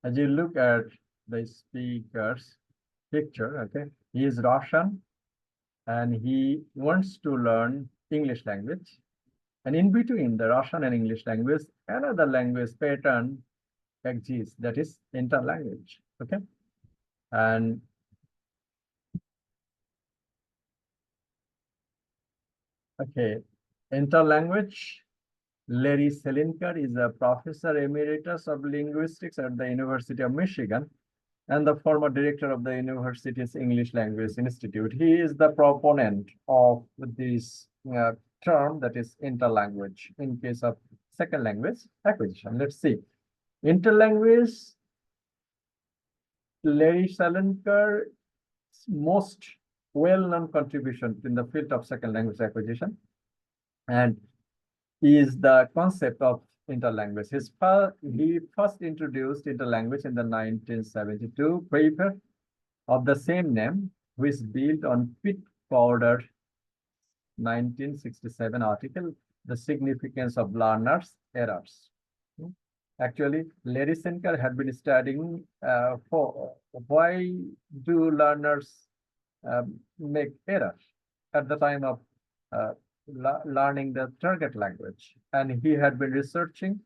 As you look at the speaker's picture, okay, he is Russian and he wants to learn English language. And in between the Russian and English language, another language pattern exists, that is interlanguage. Okay. And okay, interlanguage. Larry Selinker is a professor emeritus of linguistics at the University of Michigan and the former director of the university's English Language Institute. He is the proponent of this term, that is interlanguage, in case of second language acquisition. Let's see. Interlanguage, Larry Salenker's most well-known contribution in the field of second language acquisition and is the concept of interlanguage. He first introduced interlanguage in the 1972 paper of the same name, which built on Pitt Powder's 1967 article, The Significance of Learners' Errors. Actually, Larry Senker had been studying for why do learners make errors at the time of learning the target language, and he had been researching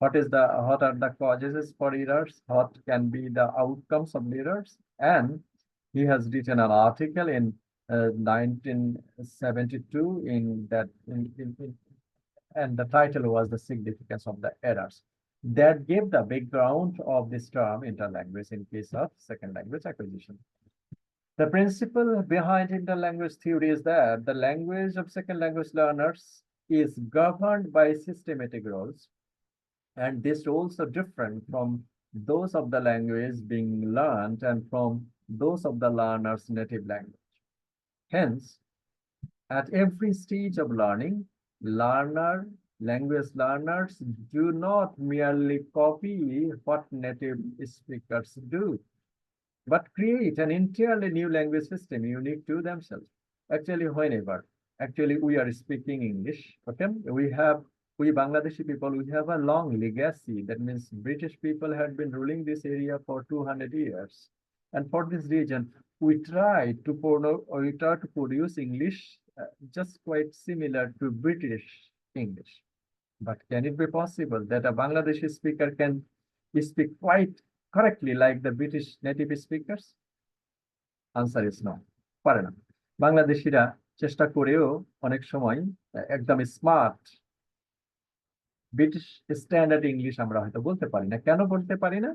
what are the causes for errors, what can be the outcomes of errors, and he has written an article in 1972 and the title was The Significance of the Errors. That gave the background of this term interlanguage in case of second language acquisition. The principle behind interlanguage theory is that the language of second language learners is governed by systematic rules, and these rules are different from those of the language being learned and from those of the learner's native language. Hence, at every stage of learning, language learners do not merely copy what native speakers do, but create an entirely new language system unique to themselves. Actually, we are speaking English, okay? We Bangladeshi people, we have a long legacy. That means British people had been ruling this area for 200 years. And for this reason, we try to produce English just quite similar to British English. But can it be possible that a Bangladeshi speaker can speak quite correctly like the British native speakers? Answer is no. পারে না। বাংলাদেশিরা চেষ্টা করেও অনেক সময় একদম smart British standard English আমরা হয়তো বলতে পারি না। কেন বলতে পারি না?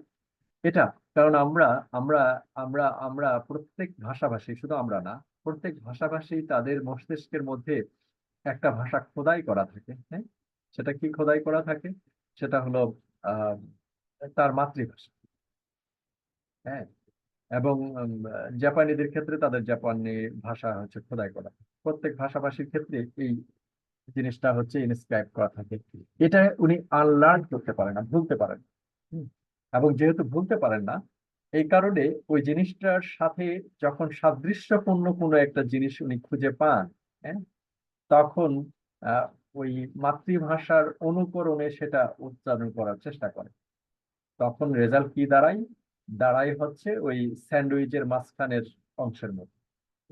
এটা কারণ আমরা আমরা আমরা আমরা প্রত্যেক ভাষাভাষী, শুধু আমরা না, প্রত্যেক ভাষাভাষী তাদের মস্তিষ্কের মধ্যে একটা ভাষা খোদাই করা থাকে। হ্যাঁ, সেটা কি খোদাই করা থাকে? সেটা হলো আহ তার মাতৃভাষা। হ্যাঁ, এবং জাপানিদের ক্ষেত্রে তাদের জাপানি ভাষা হচ্ছে খোদাই করা। প্রত্যেক ভাষাভাষীর ক্ষেত্রে এই জিনিসটা হচ্ছে ইনস্ক্রাইব করা থাকে। এটা উনি আনলার্ন করতে পারেন না, ভুলতে পারেন। এবং যেহেতু ভুলতে পারেন না, এই কারণে ওই জিনিসটার সাথে যখন সাদৃশ্যপূর্ণ কোনো একটা জিনিস উনি খুঁজে পান, হ্যাঁ, তখন আহ ওই মাতৃভাষার অনুকরণে সেটা উচ্চারণ করার চেষ্টা করে। তখন রেজাল্ট কি দাঁড়ায়? দাঁড়ায় হচ্ছে ওই স্যান্ডউইচের মাঝখানের অংশের মতো।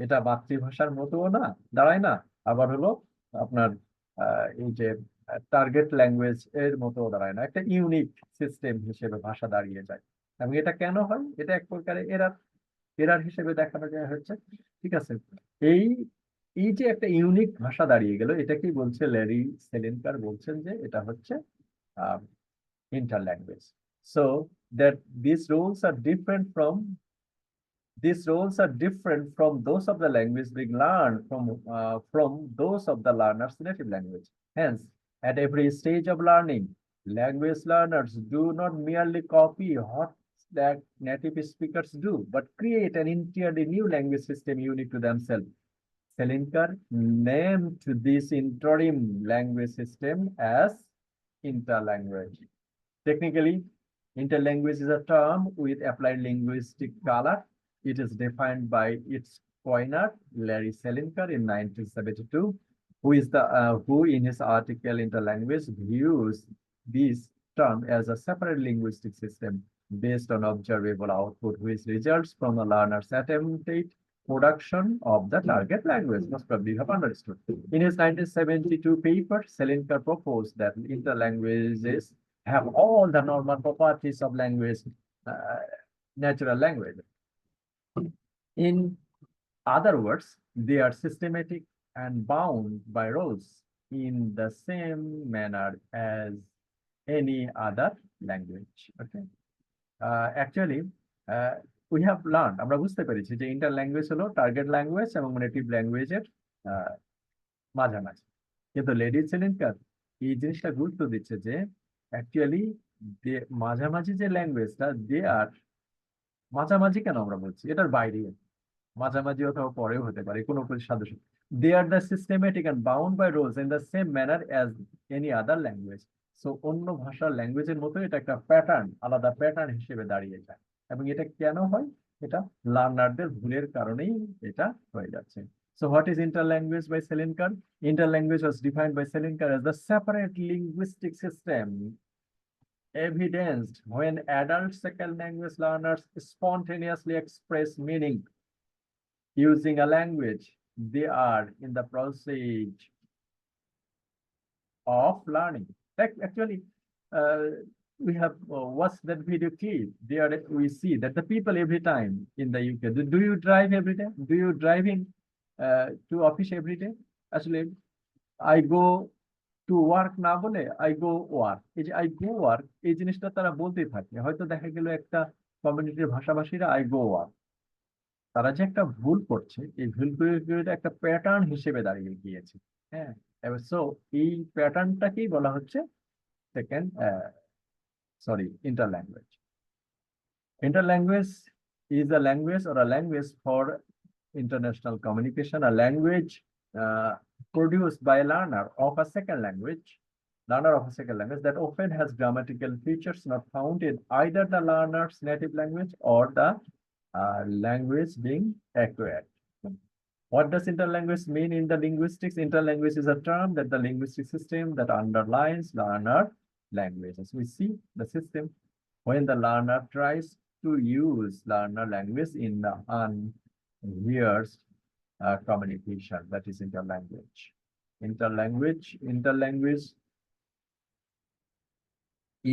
এটা মাতৃভাষার মতোও না, দাঁড়ায় না, আবার হলো আপনার এই যে টার্গেট ল্যাঙ্গুয়েজ এর মতো দাঁড়ায় না। একটা ইউনিক সিস্টেম হিসেবে ভাষা দাঁড়িয়ে যায়। এবং এটা কেন হয়? এটা এক প্রকারের এরার হিসেবে দেখানো যায় হচ্ছে। ঠিক আছে, এই এই যে একটা ইউনিক ভাষা দাঁড়িয়ে গেল, এটা কি বলছে ল্যারি সেলিনকার? বলছেন যে এটা হচ্ছে interlanguage. So that these roles are different from those of the language being learned from those of the learner's native language. Hence, at every stage of learning, language learners do not merely copy what that native speakers do, but create an entirely new language system unique to themselves. Selinker named this interim language system as interlanguage. Technically, interlanguage is a term with applied linguistic color. It is defined by its coiner, Larry Selinker, in 1972, who in his article Interlanguage views this term as a separate linguistic system based on observable output, which results from the learner's attempted production of the target language. Most probably you have understood. In his 1972 paper, Selinker proposed that interlanguages have all the normal properties of language, natural language. In other words, they are systematic and bound by rules in the same manner as any other language. Okay. Actually, we have learned, আমরা বুঝতে পেরেছি যে inter language হলো target language এবং native ল্যাঙ্গুয়েজের মাঝামাঝি। কিন্তু lady সেলিনকার এই জিনিসটা গুরুত্ব দিচ্ছে যে অ্যাকচুয়ালি মাঝামাঝি যে ল্যাঙ্গুয়েজটা দে আর মাঝামাঝি কেন আমরা বলছি, এটার বাইরে মাঝামাঝি অথবা পরেও হতে পারে কোনো সাদৃশ্য। They are the systematic and bound by rules in the same manner as any other language. So অন্য ভাষার ল্যাঙ্গুয়েজের মতো এটা একটা প্যাটার্ন, আলাদা প্যাটার্ন হিসেবে দাঁড়িয়ে যায়। এবং এটা কেন হয়? এটা লার্নারদের ভুলের কারণেই এটা হয়ে যাচ্ছে। So what is interlanguage by Selinker? Interlanguage was defined by Selinker as the separate linguistic system evidenced when adult second language learners spontaneously express meaning using a language they are in the process of learning. Actually, we have watched that video clip. There we see that the people every time in the UK, do you drive every day? Do you driving to office every day? Actually, I go to work না বলে I go work, এই যে I go work এই জিনিসটা তারা বলতেই থাকে। হয়তো দেখা গেল একটা কমিউনিটির ভাষাভাষীরা I go work, তারা যে একটা ভুল করছে এই ভুলগুলো একটা প্যাটার্ন হিসেবে দাঁড়িয়ে গিয়েছে। হ্যাঁ, সো এই প্যাটার্নটাকেই বলা হচ্ছে second interlanguage. Interlanguage is a language or a language for international communication, a language produced by a learner of a second language that often has grammatical features not found in either the learner's native language or the language being acquired. What does interlanguage mean in the linguistics? Interlanguage is a term that the linguistic system that underlies learner language. As we see the system when the learner tries to use learner language in the unrehearsed communication, that is interlanguage. Interlanguage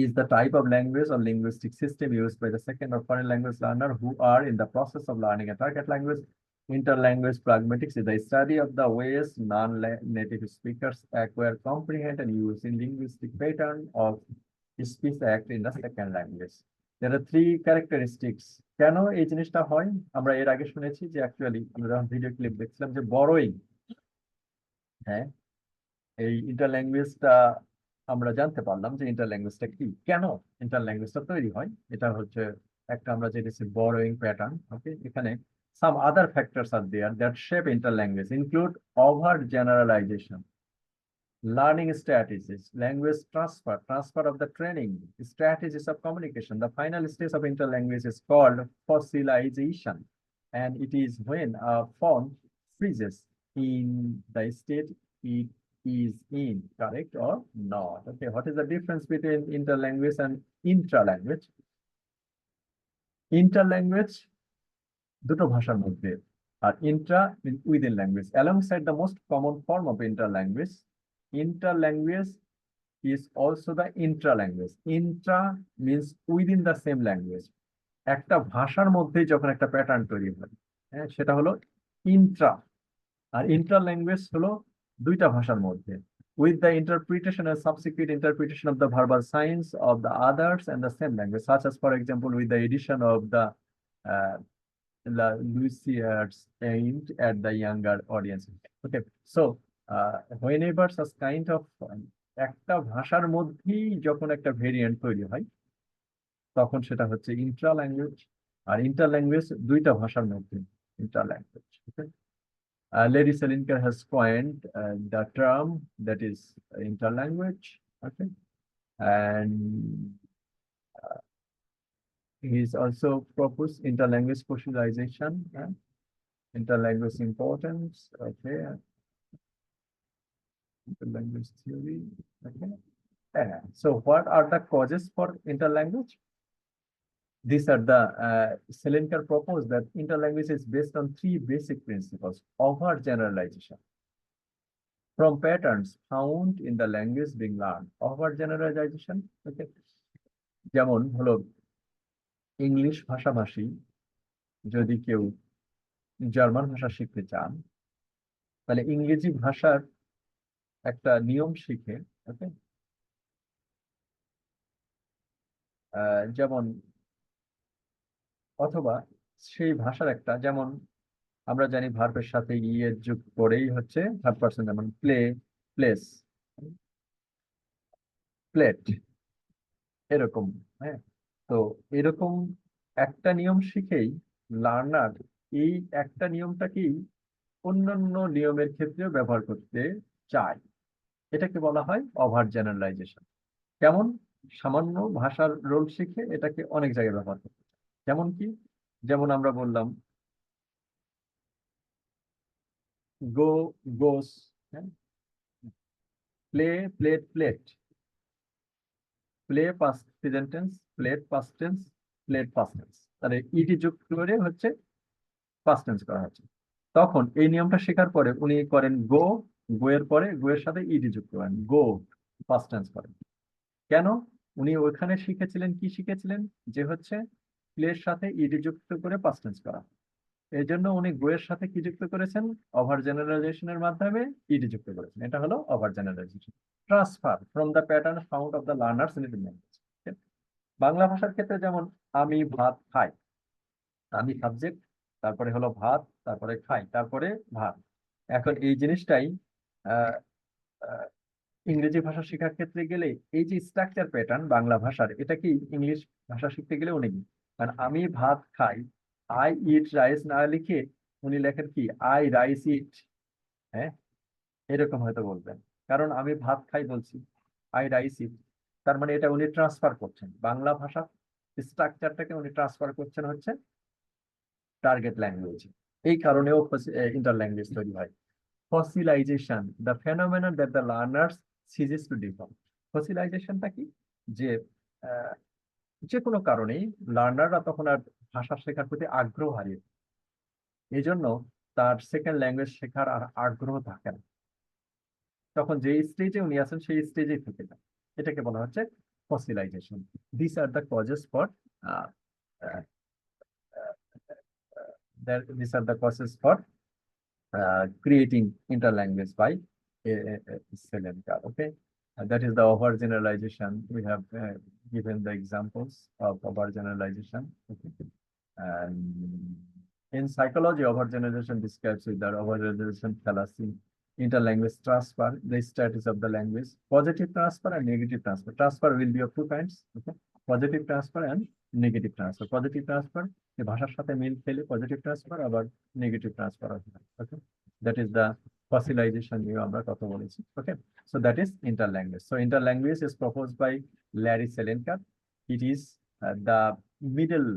is the type of language or linguistic system used by the second or foreign language learner who are in the process of learning a target language. Interlanguage pragmatics is the study of the ways non-native speakers acquire, comprehend, and use in linguistic pattern of speech act in the second language. There are three characteristics. কেন এই জিনিসটা হয়? আমরা এর আগে শুনেছি যে actually আমরা যখন ভিডিও ক্লিপ দেখছিলাম যে বড়োইং, হ্যাঁ, এই ইন্টারল্যাঙ্গুয়েজটা আমরা জানতে পারলাম যে ইন্টারল্যাঙ্গুয়েজটা কি, কেন ইন্টারল্যাঙ্গুয়েজটা তৈরি হয়। এটা হচ্ছে একটা আমরা জেনেছি borrowing pattern. Okay, এখানে some other factors are there that shape interlanguage include overt generalization, learning strategies, language transfer of the training, strategies of communication. The final stage of interlanguage is called fossilization, and it is when a form freezes in the state it is in, correct or not. Okay, what is the difference between interlanguage and intralanguage? Interlanguage দুটো ভাষার মধ্যে, আর intra within language. Alongside the most common form of interlanguage is also the intralanguage. Intra means within the same language. একটা ভাষার মধ্যে যখন একটা pattern তৈরি হয়, হ্যাঁ, সেটা হলো ইন্ট্রা। আর ইন্টারল্যাঙ্গুয়েজ হলো দুইটা ভাষার মধ্যে, with the interpretation and subsequent interpretation of the verbal signs of the others and the same language, such as for example with the addition of the Lucia's aimed at the younger audience. Okay, so whenever such kind of একটা ভাষার মধ্যেই যখন একটা variant তৈরি হয় তখন সেটা হচ্ছে ইন্ট্রা ল্যাঙ্গুয়েজ। আর ইন্টারল্যাঙ্গুয়েজ দুইটা ভাষার মধ্যে ইন্টারল্যাঙ্গুয়েজ। Okay, Lady Selinker has coined the term that is interlanguage. Okay, and he's also proposed interlanguage specialization, interlanguage importance. Okay, interlanguage theory. Okay, so what are the causes for interlanguage? These are the Selenker proposed that interlanguage is based on three basic principles: overgeneralization from patterns found in the language being learned. Overgeneralization, okay, যেমন হলো English ভাষাভাষী যদি কেউ German ভাষা শিখতে চান, তাহলে ইংরেজি ভাষার একটা নিয়ম শিখে, ওকে, যেমন অথবা সেই ভাষার একটা, যেমন আমরা জানি ভার্বের সাথে এর যোগ করেই হচ্ছে থার্ড পারসন, যেমন প্লে, প্লেস, প্লেট, এরকম। হ্যাঁ, তো এরকম একটা নিয়ম শিখেই লার্নার এই একটা নিয়মটাকেই অন্যান্য নিয়মের ক্ষেত্রেও ব্যবহার করতে চায়। এটাকে বলা হয় ওভার জেনারেলাইজেশন। কেমন? সামান্য ভাষার রোল শিখে এটাকে অনেক জায়গায় ব্যবহার করতে চায়। যেমন কি? যেমন আমরা বললাম গো, গোস, হ্যাঁ, play, plate, plate, play past present tense, plate past tense, plate past tense, তাহলে ইটি যুক্ত করে হচ্ছে পাস্ট টেন্স করা হচ্ছে। তখন এই নিয়মটা শেখার পরে উনি করেন গো, গো এর পরে গো এর সাথে ইডি যুক্ত করেন, গো পাস্ট টেন্স করেন। কেন? উনি ওখানে শিখেছিলেন, কি শিখেছিলেন, যে হচ্ছে প্লের সাথে ইডি যুক্ত করে পাস্ট টেন্স করা। এই জন্য উনি গো এর সাথে কি যুক্ত করেছেন? ওভার জেনারেলাইজেশনের মাধ্যমে ইডি যুক্ত করেছেন। এটা হলো over generalisation. Transfer from the pattern found of the learners in language. Bangla ভাষার ক্ষেত্রে যেমন আমি ভাত খাই, আমি সাবজেক্ট, তারপরে হলো ভাত, তারপরে খাই, তারপরে ভাত। এখন এই জিনিসটাই আহ, আহ, ইংরেজি ভাষা শেখার ক্ষেত্রে গেলে এই যে স্ট্রাকচার প্যাটার্ন বাংলা ভাষার, এটা কি ইংলিশ ভাষা শিখতে গেলে উনি কি, কারণ আমি ভাত খাই, আই ইট রাইস না লিখে উনি লেখেন কি আই রাইস ইট। হ্যাঁ, এরকম হয়তো বলবেন, কারণ আমি ভাত খাই বলছি, আই রাইস ইট, তার মানে এটা উনি ট্রান্সফার করছেন, বাংলা ভাষা স্ট্রাকচারটাকে উনি ট্রান্সফার করছেন হচ্ছে টার্গেট ল্যাঙ্গুয়েজ। এই কারণেও ইন্টার ল্যাঙ্গুয়েজ তৈরি হয়। Fossilization, the phenomenon that the learners ceases to differ. ফসিলাইজেশনটা কি? যে আহ, যে কোনো কারণেই লার্নাররা তখন আর ভাষা শেখার প্রতি আগ্রহ হারিয়ে ফেলে। এই জন্য তার সেকেন্ড ল্যাঙ্গুয়েজ শেখার আর আগ্রহ থাকে না, তখন যে স্টেজে উনি আছেন সেই স্টেজেই থেকে যান। এটাকে বলা হচ্ছে fossilization. This are the causes for these are the causes for creating interlanguage by Selenka. Okay, that is the overgeneralization. We have given the examples of overgeneralization. Okay, and in psychology, overgeneralization describes with that overgeneralization fallacy. Interlanguage transfer, the status of the language, positive transfer and negative transfer. Transfer will be of two kinds. Okay, positive transfer and negative transfer. Positive transfer, the ভাষার সাথে মিল খেলে positive transfer, আবার negative transfer হয়। ওকে, that is the ফসিলাইজেশন নিয়ে আমরা কথা বলেছি। ওকে, so that is interlanguage. So interlanguage is proposed by Larry Selenka. It is the middle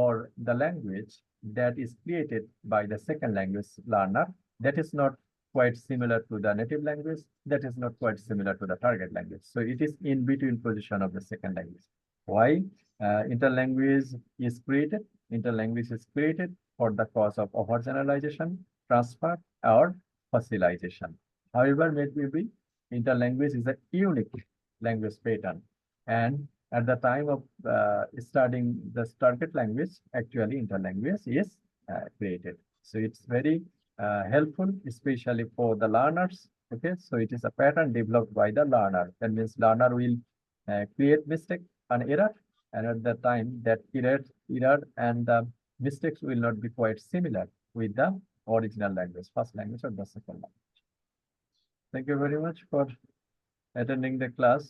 or the language that is created by the second language learner, that is not quite similar to the native language, that is not quite similar to the target language. So it is in between position of the second language. Why interlanguage is created? Interlanguage is created for the cause of overgeneralization, transfer, or fossilization. However, may it be, interlanguage is a unique language pattern, and at the time of studying the target language, actually interlanguage is created. So it's very helpful, especially for the learners. Okay, so it is a pattern developed by the learner. That means learner will create mistake and error, and at the time that error and the mistakes will not be quite similar with the original language, first language or the second language. Thank you very much for attending the class.